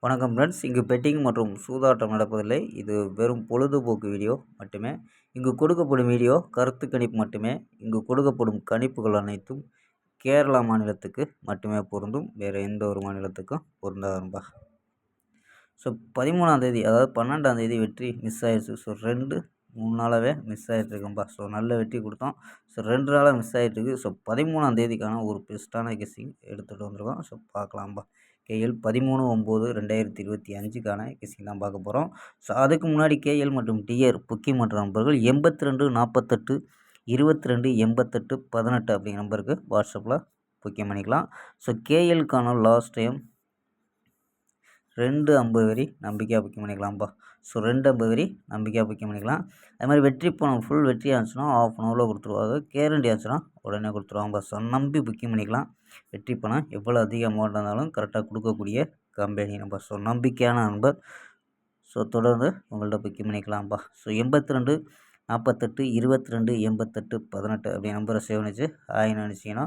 வணக்கம் ஃப்ரெண்ட்ஸ். இங்கு பெட்டிங் மற்றும் சூதாட்டம் நடப்பதில்லை. இது வெறும் பொழுதுபோக்கு வீடியோ மட்டுமே. இங்கு கொடுக்கப்படும் வீடியோ கருத்து கணிப்பு மட்டுமே. இங்கு கொடுக்கப்படும் கணிப்புகள் அனைத்தும் கேரளா மாநிலத்துக்கு மட்டுமே பொருந்தும். வேறு எந்த ஒரு மாநிலத்துக்கும் பொருந்தாதும்பா. ஸோ 13ஆம் தேதி, அதாவது 12ஆம் தேதி வெற்றி மிஸ் ஆயிடுச்சு. ஸோ 2-3 நாளாகவே மிஸ் ஆகிட்டுருக்கும்பா. ஸோ நல்ல வெற்றி கொடுத்தோம். ஸோ 2 நாளாக மிஸ் ஆகிட்டுருக்கு. ஸோ 13ஆம் தேதிக்கான ஒரு பெஸ்ட்டான கெஸ்ஸிங் எடுத்துகிட்டு வந்திருக்கோம். ஸோ பார்க்கலாம்பா. கேஎல் 13/9/2025க்கான கெஸ்ஸிங் தான் பார்க்க போகிறோம். ஸோ அதுக்கு முன்னாடி கேஎல் மற்றும் டிஆர் புக்கி மற்ற நம்பர்கள் 82 48 22 88 18 அப்படிங்கிற நம்பருக்கு வாட்ஸ்அப்பில் புக்கிங் பண்ணிக்கலாம். ஸோ கேஎல்க்கான லாஸ்ட் டைம் 250 வரி நம்பிக்கையாக புக்கிங் பண்ணிக்கலாம்ப்பா. ஸோ 250 வரி நம்பிக்கையாக புக்கிங் பண்ணிக்கலாம். அது மாதிரி வெற்றி பணம் ஃபுல் வெற்றி ஆச்சுன்னா ½ அன் ஹவரில் கொடுத்துருவாங்க. கேரண்டி ஆச்சுன்னா உடனே கொடுத்துருவாங்கப்பா. ஸோ நம்பி புக்கிங் பண்ணிக்கலாம். வெற்றி பணம் எவ்வளோ அதிக அமௌண்ட் இருந்தாலும் கரெக்டாக கொடுக்கக்கூடிய கம்பெனி நம்பர். ஸோ நம்பிக்கையான நம்பர். ஸோ தொடர்ந்து உங்கள்கிட்ட புக்கிங் பண்ணிக்கலாம்ப்பா. ஸோ 82 48 22 88 18 அப்படி நம்பரை சேவ் பண்ணிச்சு நினச்சிங்கன்னா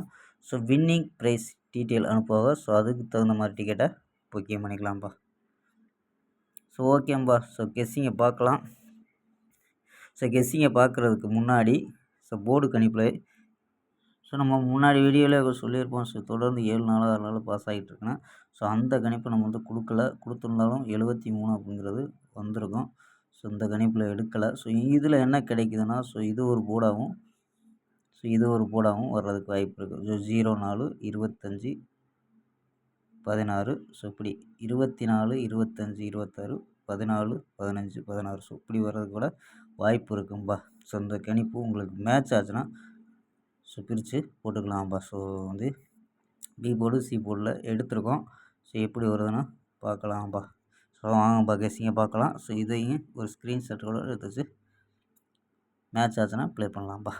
ஸோ வின்னிங் ப்ரைஸ் டீட்டெயில் அனுப்புவாங்க. ஸோ அதுக்கு தகுந்த மாதிரி டிக்கெட்டை புக்கிங் பண்ணிக்கலாம்ப்பா. ஸோ ஓகேம்பா. ஸோ கெஸ்ஸிங்கை பார்க்கலாம். ஸோ கெஸ்ஸிங்கை பார்க்குறதுக்கு முன்னாடி போர்டு கணிப்பில் நம்ம முன்னாடி வீடியோவில் சொல்லியிருப்போம். ஸோ தொடர்ந்து 7 நாளாக 6 நாள் பாஸ் ஆகிட்டுருக்குன்னா ஸோ அந்த கணிப்பை நம்ம கொடுத்துருந்தாலும் 73 அப்படிங்கிறது வந்திருக்கும். ஸோ இந்த கணிப்பில் எடுக்கலை. ஸோ இதில் என்ன கிடைக்குதுன்னா இது ஒரு போர்டாகவும் இது ஒரு போர்டாகவும் வர்றதுக்கு வாய்ப்பு இருக்குது. ஸோ 04 25 16 ஸோ இப்படி 24 25 26 14 15 16 ஸோ இப்படி வர்றது கூட வாய்ப்பு இருக்கும்பா. ஸோ இந்த கணிப்பு உங்களுக்கு மேட்ச் ஆச்சுன்னா ஸோ பிரித்து போட்டுக்கலாம்ப்பா. ஸோ பி போர்டு சி போர்டில் எடுத்துருக்கோம். ஸோ எப்படி வருதுன்னா பார்க்கலாம்ப்பா. ஸோ வாங்கப்பா கெஸ்ஸிங்கை பார்க்கலாம். ஸோ இதையும் ஒரு ஸ்க்ரீன்ஷாட் கூட எடுத்து வச்சு மேட்ச் ஆச்சுன்னா ப்ளே பண்ணலாம்ப்பா.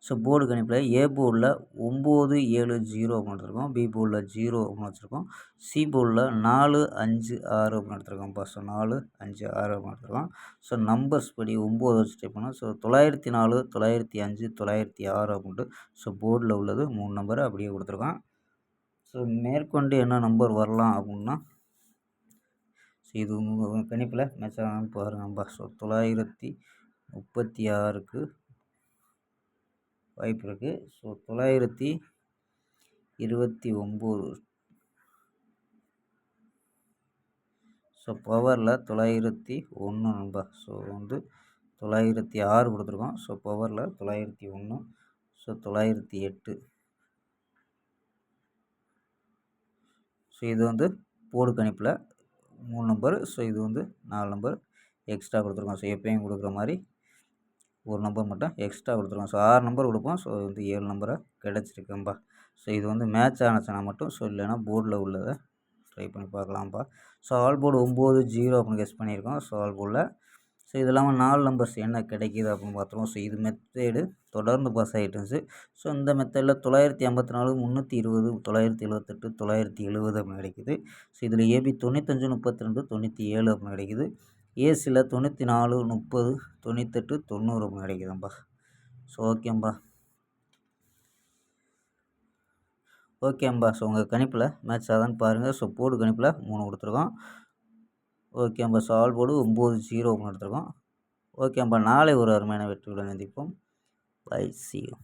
ஸோ போர்டு கணிப்பில் ஏ போர்டில் 9 7 0 அப்படின்னு எடுத்துருக்கோம். பி போர்டில் 0 அப்படின்னு வச்சுருக்கோம். சி போர்டில் 4 5 6 அப்படின்னு எடுத்துருக்கோம்ப்பா. ஸோ 4 5 6 அப்படின்னு எடுத்துருக்கோம். ஸோ நம்பர்ஸ் படி 9 வச்சு டைப் பண்ணோம். ஸோ 904 905 906 அப்படின்ட்டு ஸோ போர்டில் உள்ளது 3 நம்பர் அப்படியே கொடுத்துருக்கோம். ஸோ மேற்கொண்டு என்ன நம்பர் வரலாம் அப்படின்னா இது உங்கள் கணிப்பில் மேட்ச் ஆகலான்னு பாருங்கப்பா. ஸோ 936க்கு வாய்ப்பு இருக்குது. ஸோ 929 ஸோ பவரில் 901 நண்பா. ஸோ 906 கொடுத்துருக்கோம். ஸோ பவரில் 901 ஸோ 908 ஸோ இது போர்டு கணிப்பில் 3 நம்பர். ஸோ இது 4 நம்பர் எக்ஸ்ட்ரா கொடுத்துருக்கோம். ஸோ எப்பயும் கொடுக்குற மாதிரி ஒரு நம்பர் மட்டும் எக்ஸ்ட்ரா கொடுத்துருக்கோம். ஸோ 6 நம்பர் கொடுப்போம். ஸோ 7 நம்பரை கிடச்சிருக்கும்பா. ஸோ இது மேட்ச் ஆனச்சுன்னா மட்டும் ஸோ இல்லைன்னா போர்டில் உள்ளதை ட்ரை பண்ணி பார்க்கலாம்ப்பா. ஸோ ஆல் போர்டு 9 0 அப்படின்னு கெஸ் பண்ணியிருக்கோம். ஸோ ஆல் போர்டில் ஸோ இது இல்லாமல் 4 நம்பர்ஸ் என்ன கிடைக்கிது அப்படின்னு பார்த்துருவோம். ஸோ இது மெத்தேடு தொடர்ந்து பாஸ் ஆகிட்டு இருந்துச்சு. ஸோ இந்த மெத்தடில் 954 320 978 970 அப்படின்னு கிடைக்கிது. ஸோ இதில் ஏபி 95 32 97 அப்படின்னு கிடைக்கிது. ஏசியில் 94 30 98 90 அப்படின்னு கிடைக்குதும்பா. ஸோ ஓகேம்பா. ஸோ உங்கள் கணிப்பில் மேட்ச் ஆகுதான்னு பாருங்கள். ஸோ போர்டு கணிப்பில் 3 கொடுத்துருக்கோம். ஓகேம்பா. ஸோ ஆல் போர்டு 9 0 அப்படின்னு எடுத்துருக்கோம். ஓகேம்பா. நாளை ஒரு அருமையான வெற்றியுடன் சந்திப்போம். Bye, see you.